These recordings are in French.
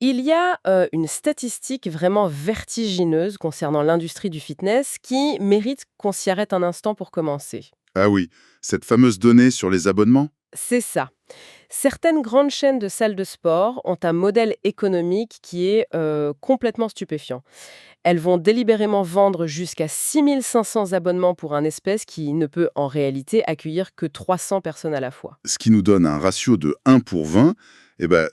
Il y a une statistique vraiment vertigineuse concernant l'industrie du fitness qui mérite qu'on s'y arrête un instant pour commencer. Ah oui, cette fameuse donnée sur les abonnements? C'est ça. Certaines grandes chaînes de salles de sport ont un modèle économique qui est complètement stupéfiant. Elles vont délibérément vendre jusqu'à 6500 abonnements pour un espèce qui ne peut en réalité accueillir que 300 personnes à la fois. Ce qui nous donne un ratio de 1 pour 20,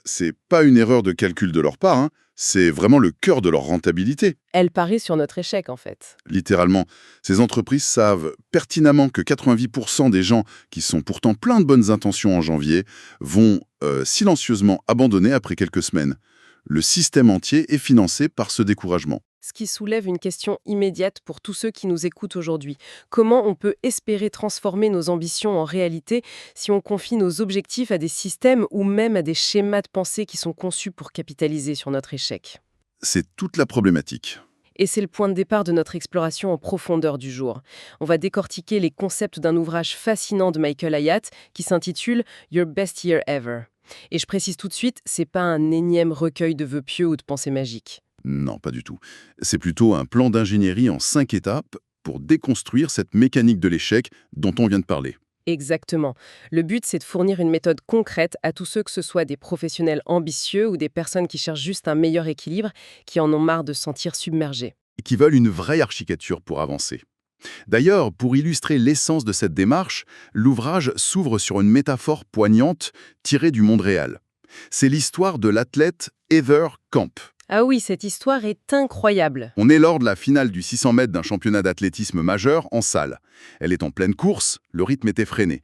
c'est pas une erreur de calcul de leur part, hein, c'est vraiment le cœur de leur rentabilité. Elles parient sur notre échec en fait. Littéralement, ces entreprises savent pertinemment que 90% des gens qui sont pourtant pleins de bonnes intentions en janvier vont silencieusement abandonner après quelques semaines. Le système entier est financé par ce découragement. Ce qui soulève une question immédiate pour tous ceux qui nous écoutent aujourd'hui. Comment on peut espérer transformer nos ambitions en réalité si on confie nos objectifs à des systèmes ou même à des schémas de pensée qui sont conçus pour capitaliser sur notre échec? C'est toute la problématique. Et c'est le point de départ de notre exploration en profondeur du jour. On va décortiquer les concepts d'un ouvrage fascinant de Michael Hyatt qui s'intitule Your Best Year Ever. Et je précise tout de suite, c'est pas un énième recueil de vœux pieux ou de pensées magiques. Non, pas du tout. C'est plutôt un plan d'ingénierie en 5 étapes pour déconstruire cette mécanique de l'échec dont on vient de parler. Exactement. Le but, c'est de fournir une méthode concrète à tous ceux que ce soit des professionnels ambitieux ou des personnes qui cherchent juste un meilleur équilibre, qui en ont marre de se sentir submergés. Et qui veulent une vraie architecture pour avancer. D'ailleurs, pour illustrer l'essence de cette démarche, l'ouvrage s'ouvre sur une métaphore poignante tirée du monde réel. C'est l'histoire de l'athlète Heather Camp. Ah oui, cette histoire est incroyable. On est lors de la finale du 600 mètres d'un championnat d'athlétisme majeur en salle. Elle est en pleine course, le rythme est effréné.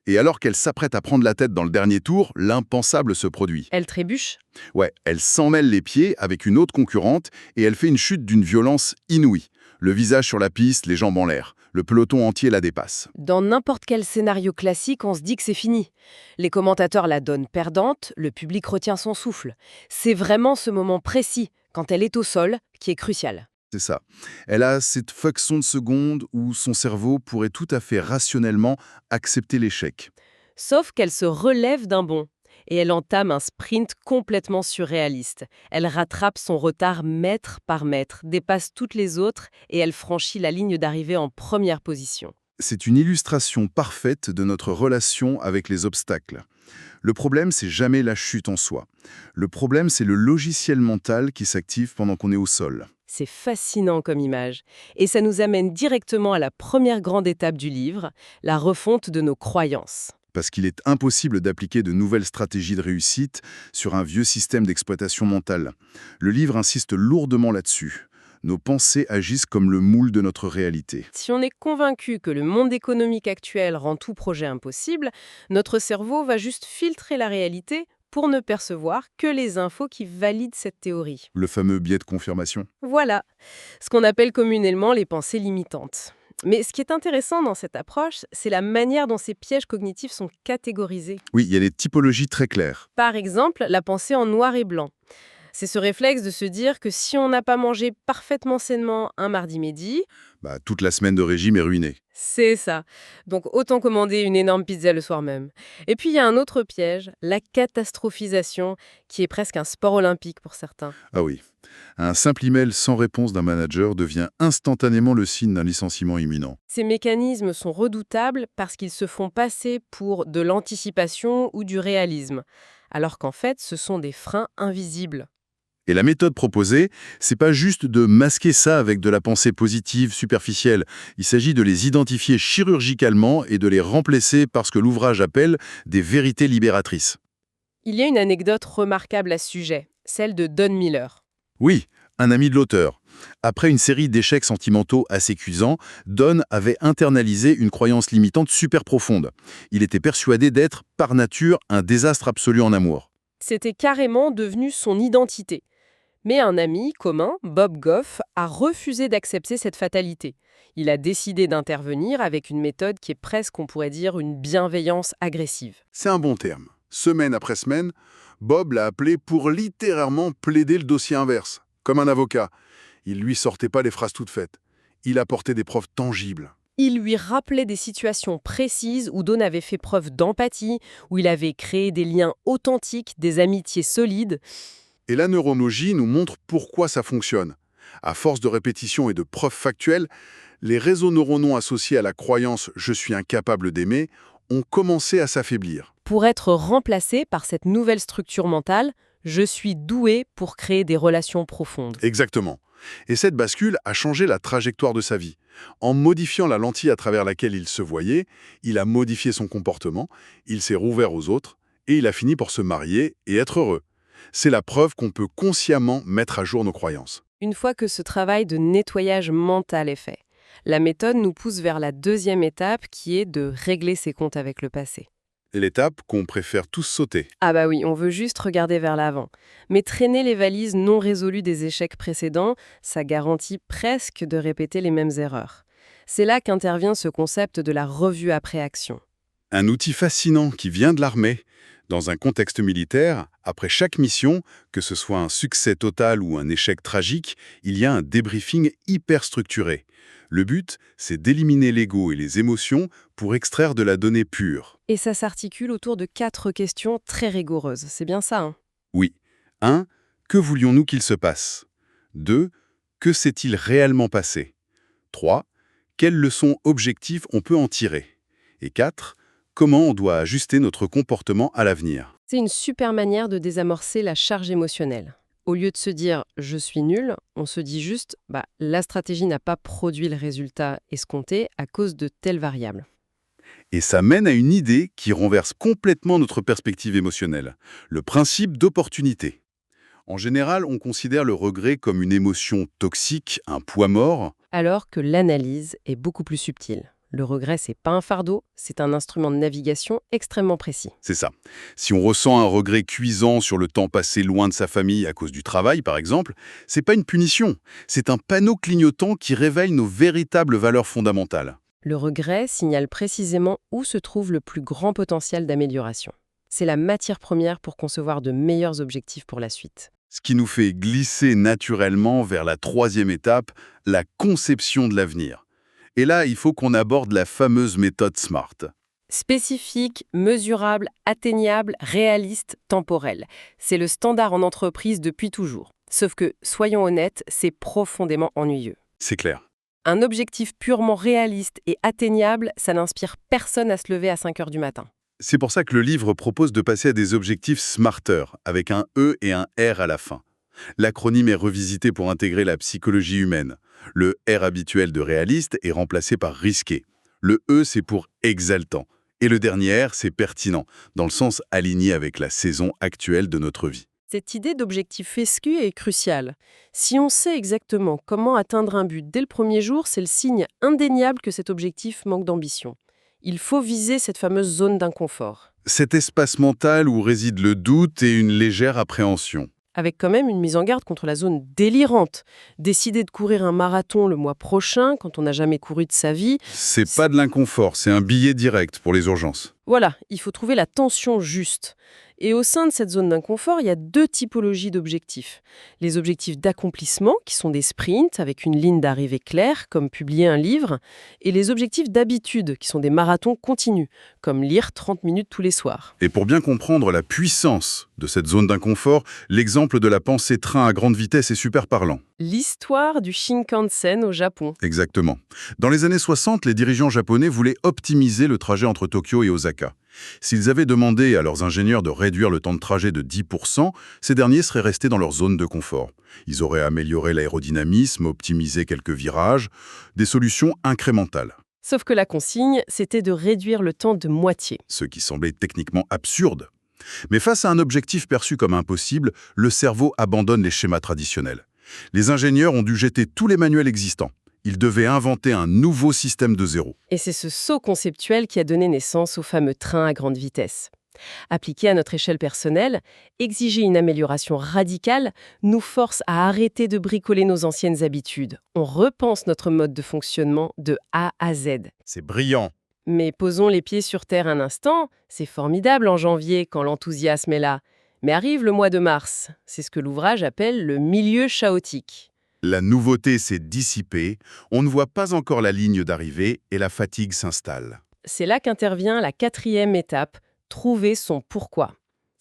Et alors qu'elle s'apprête à prendre la tête dans le dernier tour, l'impensable se produit. Elle trébuche? Ouais, elle s'emmêle les pieds avec une autre concurrente et elle fait une chute d'une violence inouïe. Le visage sur la piste, les jambes en l'air. Le peloton entier la dépasse. Dans n'importe quel scénario classique, on se dit que c'est fini. Les commentateurs la donnent perdante, le public retient son souffle. C'est vraiment ce moment précis, quand elle est au sol, qui est crucial. C'est ça. Elle a cette fraction de seconde où son cerveau pourrait tout à fait rationnellement accepter l'échec. Sauf qu'elle se relève d'un bond. Et elle entame un sprint complètement surréaliste. Elle rattrape son retard mètre par mètre, dépasse toutes les autres et elle franchit la ligne d'arrivée en première position. C'est une illustration parfaite de notre relation avec les obstacles. Le problème, c'est jamais la chute en soi. Le problème, c'est le logiciel mental qui s'active pendant qu'on est au sol. C'est fascinant comme image. Et ça nous amène directement à la première grande étape du livre, la refonte de nos croyances. Parce qu'il est impossible d'appliquer de nouvelles stratégies de réussite sur un vieux système d'exploitation mentale. Le livre insiste lourdement là-dessus. Nos pensées agissent comme le moule de notre réalité. Si on est convaincu que le monde économique actuel rend tout projet impossible, notre cerveau va juste filtrer la réalité pour ne percevoir que les infos qui valident cette théorie. Le fameux biais de confirmation. Voilà, ce qu'on appelle communément les pensées limitantes. Mais ce qui est intéressant dans cette approche, c'est la manière dont ces pièges cognitifs sont catégorisés. Oui, il y a des typologies très claires. Par exemple, la pensée en noir et blanc. C'est ce réflexe de se dire que si on n'a pas mangé parfaitement sainement un mardi midi, Toute la semaine de régime est ruinée. c'est ça. Donc autant commander une énorme pizza le soir même. Et puis il y a un autre piège, la catastrophisation, qui est presque un sport olympique pour certains. Ah oui. Un simple email sans réponse d'un manager devient instantanément le signe d'un licenciement imminent. Ces mécanismes sont redoutables parce qu'ils se font passer pour de l'anticipation ou du réalisme, alors qu'en fait ce sont des freins invisibles. Et la méthode proposée, c'est pas juste de masquer ça avec de la pensée positive superficielle. Il s'agit de les identifier chirurgicalement et de les remplacer par ce que l'ouvrage appelle des vérités libératrices. Il y a une anecdote remarquable à ce sujet, celle de Don Miller. Oui, un ami de l'auteur. Après une série d'échecs sentimentaux assez cuisants, Don avait internalisé une croyance limitante super profonde. Il était persuadé d'être, par nature, un désastre absolu en amour. C'était carrément devenu son identité. Mais un ami commun, Bob Goff, a refusé d'accepter cette fatalité. Il a décidé d'intervenir avec une méthode qui est presque, on pourrait dire, une bienveillance agressive. C'est un bon terme. Semaine après semaine, Bob l'a appelé pour littéralement plaider le dossier inverse, comme un avocat. Il lui sortait pas les phrases toutes faites. Il apportait des preuves tangibles. Il lui rappelait des situations précises où Don avait fait preuve d'empathie, où il avait créé des liens authentiques, des amitiés solides. Et la neurologie nous montre pourquoi ça fonctionne. À force de répétition et de preuves factuelles, les réseaux neuronaux associés à la croyance « je suis incapable d'aimer » ont commencé à s'affaiblir. Pour être remplacé par cette nouvelle structure mentale, je suis doué pour créer des relations profondes. Exactement. Et cette bascule a changé la trajectoire de sa vie. En modifiant la lentille à travers laquelle il se voyait, il a modifié son comportement, il s'est rouvert aux autres, et il a fini par se marier et être heureux. C'est la preuve qu'on peut consciemment mettre à jour nos croyances. Une fois que ce travail de nettoyage mental est fait, la méthode nous pousse vers la deuxième étape qui est de régler ses comptes avec le passé. L'étape qu'on préfère tous sauter. Ah bah oui, on veut juste regarder vers l'avant. Mais traîner les valises non résolues des échecs précédents, ça garantit presque de répéter les mêmes erreurs. C'est là qu'intervient ce concept de la revue après action. Un outil fascinant qui vient de l'armée. Dans un contexte militaire, après chaque mission, que ce soit un succès total ou un échec tragique, il y a un débriefing hyper structuré. Le but, c'est d'éliminer l'ego et les émotions pour extraire de la donnée pure. Et ça s'articule autour de 4 questions très rigoureuses. C'est bien ça, hein? Oui. 1. Que voulions-nous qu'il se passe? 2. Que s'est-il réellement passé? 3. Quelles leçons objectives on peut en tirer? Et 4. Comment on doit ajuster notre comportement à l'avenir? C'est une super manière de désamorcer la charge émotionnelle. Au lieu de se dire « je suis nul », on se dit juste « la stratégie n'a pas produit le résultat escompté à cause de telle variable ». Et ça mène à une idée qui renverse complètement notre perspective émotionnelle, le principe d'opportunité. En général, on considère le regret comme une émotion toxique, un poids mort. Alors que l'analyse est beaucoup plus subtile. Le regret, c'est pas un fardeau, c'est un instrument de navigation extrêmement précis. C'est ça. Si on ressent un regret cuisant sur le temps passé loin de sa famille à cause du travail, par exemple, c'est pas une punition, c'est un panneau clignotant qui révèle nos véritables valeurs fondamentales. Le regret signale précisément où se trouve le plus grand potentiel d'amélioration. C'est la matière première pour concevoir de meilleurs objectifs pour la suite. Ce qui nous fait glisser naturellement vers la troisième étape, la conception de l'avenir. Et là, il faut qu'on aborde la fameuse méthode SMART. Spécifique, mesurable, atteignable, réaliste, temporel. C'est le standard en entreprise depuis toujours. Sauf que, soyons honnêtes, c'est profondément ennuyeux. C'est clair. Un objectif purement réaliste et atteignable, ça n'inspire personne à se lever à 5 heures du matin. C'est pour ça que le livre propose de passer à des objectifs SMARTER, avec un E et un R à la fin. L'acronyme est revisité pour intégrer la psychologie humaine. Le R habituel de réaliste est remplacé par risqué. Le E, c'est pour exaltant. Et le dernier R, c'est pertinent, dans le sens aligné avec la saison actuelle de notre vie. Cette idée d'objectif fescu est cruciale. Si on sait exactement comment atteindre un but dès le premier jour, c'est le signe indéniable que cet objectif manque d'ambition. Il faut viser cette fameuse zone d'inconfort, Cet espace mental où réside le doute et une légère appréhension. avec quand même une mise en garde contre la zone délirante. Décider de courir un marathon le mois prochain, quand on n'a jamais couru de sa vie, C'est pas de l'inconfort, c'est un billet direct pour les urgences. voilà, il faut trouver la tension juste. Et au sein de cette zone d'inconfort, il y a 2 typologies d'objectifs. Les objectifs d'accomplissement, qui sont des sprints avec une ligne d'arrivée claire, comme publier un livre, et les objectifs d'habitude, qui sont des marathons continus, comme lire 30 minutes tous les soirs. Et pour bien comprendre la puissance de cette zone d'inconfort, l'exemple de la pensée train à grande vitesse est super parlant. L'histoire du Shinkansen au Japon. Exactement. Dans les années 60, les dirigeants japonais voulaient optimiser le trajet entre Tokyo et Osaka. S'ils avaient demandé à leurs ingénieurs de réduire le temps de trajet de 10%, ces derniers seraient restés dans leur zone de confort. Ils auraient amélioré l'aérodynamisme, optimisé quelques virages, des solutions incrémentales. Sauf que la consigne, c'était de réduire le temps de moitié. Ce qui semblait techniquement absurde. Mais face à un objectif perçu comme impossible, le cerveau abandonne les schémas traditionnels. Les ingénieurs ont dû jeter tous les manuels existants. Ils devaient inventer un nouveau système de zéro. Et c'est ce saut conceptuel qui a donné naissance au fameux train à grande vitesse. Appliqué à notre échelle personnelle, exiger une amélioration radicale nous force à arrêter de bricoler nos anciennes habitudes. On repense notre mode de fonctionnement de A à Z. C'est brillant. Mais posons les pieds sur terre un instant, c'est formidable en janvier quand l'enthousiasme est là. Mais arrive le mois de mars, c'est ce que l'ouvrage appelle le milieu chaotique. La nouveauté s'est dissipée, on ne voit pas encore la ligne d'arrivée et la fatigue s'installe. C'est là qu'intervient la 4e étape, trouver son pourquoi.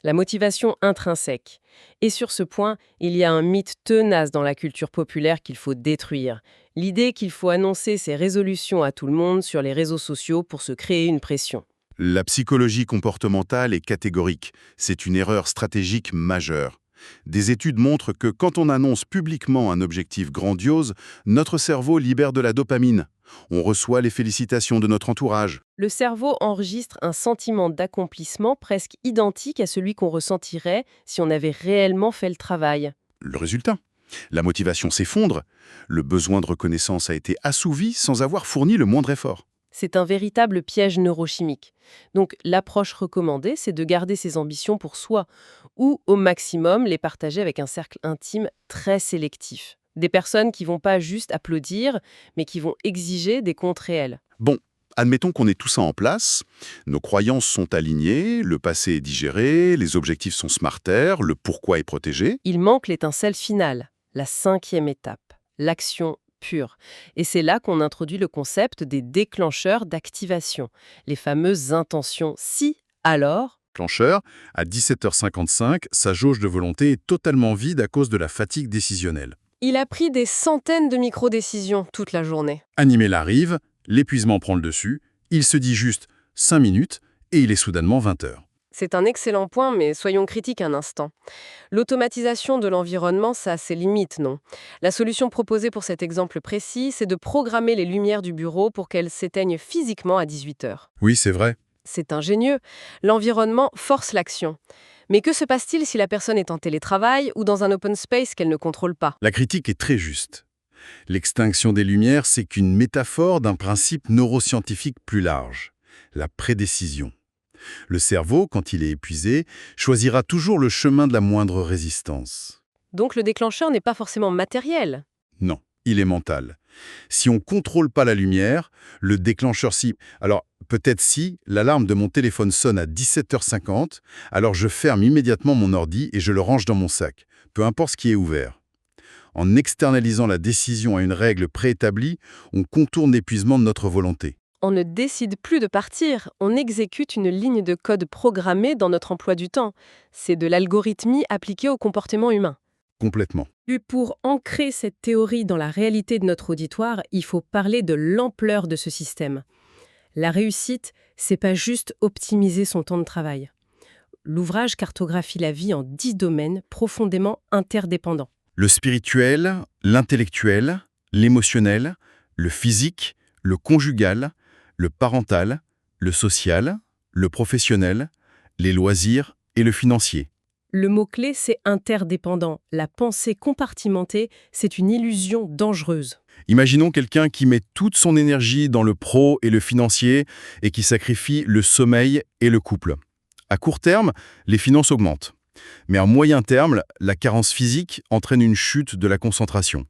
la motivation intrinsèque. Et sur ce point, il y a un mythe tenace dans la culture populaire qu'il faut détruire. L'idée qu'il faut annoncer ses résolutions à tout le monde sur les réseaux sociaux pour se créer une pression. La psychologie comportementale est catégorique. C'est une erreur stratégique majeure. Des études montrent que quand on annonce publiquement un objectif grandiose, notre cerveau libère de la dopamine. On reçoit les félicitations de notre entourage. Le cerveau enregistre un sentiment d'accomplissement presque identique à celui qu'on ressentirait si on avait réellement fait le travail. Le résultat? La motivation s'effondre. Le besoin de reconnaissance a été assouvi sans avoir fourni le moindre effort. C'est un véritable piège neurochimique. Donc l'approche recommandée, c'est de garder ses ambitions pour soi, ou au maximum les partager avec un cercle intime très sélectif. Des personnes qui vont pas juste applaudir, mais qui vont exiger des comptes réels. Bon, admettons qu'on ait tout ça en place. Nos croyances sont alignées, le passé est digéré, les objectifs sont smartaires, le pourquoi est protégé. Il manque l'étincelle finale, la 5e étape, l'action pure. Et c'est là qu'on introduit le concept des déclencheurs d'activation, les fameuses intentions si, alors. Clencheur, à 17h55, sa jauge de volonté est totalement vide à cause de la fatigue décisionnelle. Il a pris des centaines de micro-décisions toute la journée. Animel arrive, l'épuisement prend le dessus, il se dit juste 5 minutes et il est soudainement 20h. C'est un excellent point, mais soyons critiques un instant. L'automatisation de l'environnement, ça a ses limites, non? La solution proposée pour cet exemple précis, c'est de programmer les lumières du bureau pour qu'elles s'éteignent physiquement à 18h. Oui, c'est vrai. C'est ingénieux. L'environnement force l'action. Mais que se passe-t-il si la personne est en télétravail ou dans un open space qu'elle ne contrôle pas? La critique est très juste. L'extinction des lumières, c'est qu'une métaphore d'un principe neuroscientifique plus large, la prédécision. Le cerveau, quand il est épuisé, choisira toujours le chemin de la moindre résistance. Donc le déclencheur n'est pas forcément matériel. Non, il est mental. Si on ne contrôle pas la lumière, le déclencheur si... Alors, peut-être si l'alarme de mon téléphone sonne à 17h50, alors je ferme immédiatement mon ordi et je le range dans mon sac, peu importe ce qui est ouvert. En externalisant la décision à une règle préétablie, on contourne l'épuisement de notre volonté. On ne décide plus de partir, on exécute une ligne de code programmée dans notre emploi du temps. C'est de l'algorithmie appliquée au comportement humain. Complètement. Et pour ancrer cette théorie dans la réalité de notre auditoire, il faut parler de l'ampleur de ce système. La réussite, c'est pas juste optimiser son temps de travail. L'ouvrage cartographie la vie en 10 domaines profondément interdépendants. Le spirituel, l'intellectuel, l'émotionnel, le physique, le conjugal, le parental, le social, le professionnel, les loisirs et le financier. Le mot-clé, c'est interdépendant. La pensée compartimentée, c'est une illusion dangereuse. Imaginons quelqu'un qui met toute son énergie dans le pro et le financier et qui sacrifie le sommeil et le couple. À court terme, les finances augmentent. Mais à moyen terme, la carence physique entraîne une chute de la concentration.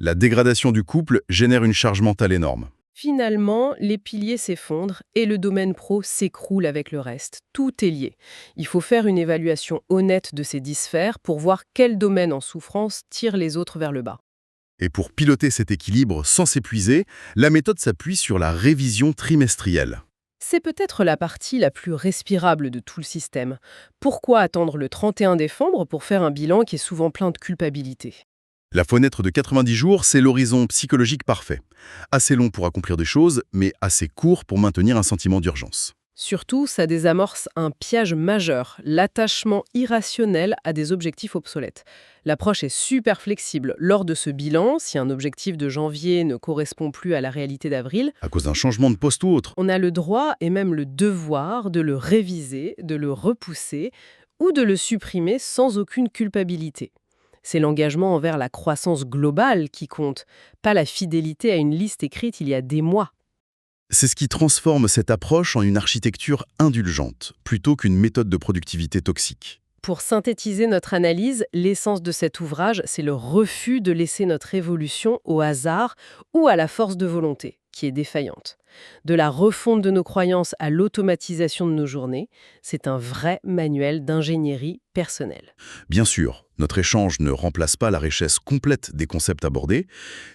La dégradation du couple génère une charge mentale énorme. Finalement, les piliers s'effondrent et le domaine pro s'écroule avec le reste. Tout est lié. Il faut faire une évaluation honnête de ces 10 sphères pour voir quel domaine en souffrance tire les autres vers le bas. Et pour piloter cet équilibre sans s'épuiser, la méthode s'appuie sur la révision trimestrielle. C'est peut-être la partie la plus respirable de tout le système. Pourquoi attendre le 31 décembre pour faire un bilan qui est souvent plein de culpabilité? La fenêtre de 90 jours, c'est l'horizon psychologique parfait. Assez long pour accomplir des choses, mais assez court pour maintenir un sentiment d'urgence. Surtout, ça désamorce un piège majeur, l'attachement irrationnel à des objectifs obsolètes. L'approche est super flexible. Lors de ce bilan, si un objectif de janvier ne correspond plus à la réalité d'avril, À cause d'un changement de poste ou autre. on a le droit et même le devoir de le réviser, de le repousser ou de le supprimer sans aucune culpabilité. C'est l'engagement envers la croissance globale qui compte, pas la fidélité à une liste écrite il y a des mois. C'est ce qui transforme cette approche en une architecture indulgente, plutôt qu'une méthode de productivité toxique. Pour synthétiser notre analyse, l'essence de cet ouvrage, c'est le refus de laisser notre évolution au hasard ou à la force de volonté, qui est défaillante. De la refonte de nos croyances à l'automatisation de nos journées, c'est un vrai manuel d'ingénierie personnelle. Bien sûr, notre échange ne remplace pas la richesse complète des concepts abordés.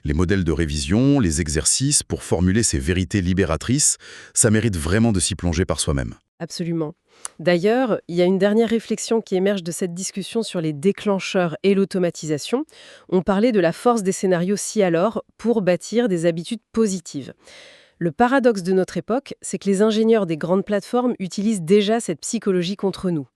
Les modèles de révision, les exercices pour formuler ces vérités libératrices, ça mérite vraiment de s'y plonger par soi-même. Absolument. D'ailleurs, il y a une dernière réflexion qui émerge de cette discussion sur les déclencheurs et l'automatisation. On parlait de la force des scénarios si alors pour bâtir des habitudes positives. Le paradoxe de notre époque, c'est que les ingénieurs des grandes plateformes utilisent déjà cette psychologie contre nous.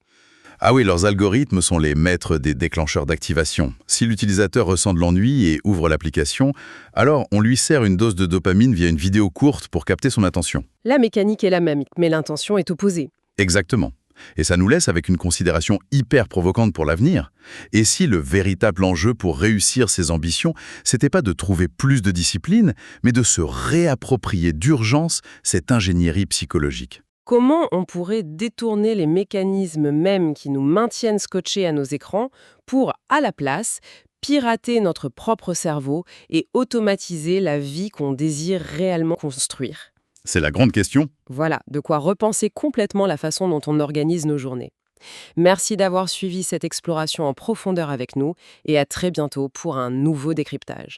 Ah oui, leurs algorithmes sont les maîtres des déclencheurs d'activation. Si l'utilisateur ressent de l'ennui et ouvre l'application, alors on lui sert une dose de dopamine via une vidéo courte pour capter son attention. La mécanique est la même, mais l'intention est opposée. Exactement. Et ça nous laisse avec une considération hyper provocante pour l'avenir. Et si le véritable enjeu pour réussir ses ambitions, c'était pas de trouver plus de discipline, mais de se réapproprier d'urgence cette ingénierie psychologique. Comment on pourrait détourner les mécanismes mêmes qui nous maintiennent scotchés à nos écrans pour, à la place, pirater notre propre cerveau et automatiser la vie qu'on désire réellement construire? C'est la grande question. Voilà, de quoi repenser complètement la façon dont on organise nos journées. Merci d'avoir suivi cette exploration en profondeur avec nous et à très bientôt pour un nouveau décryptage.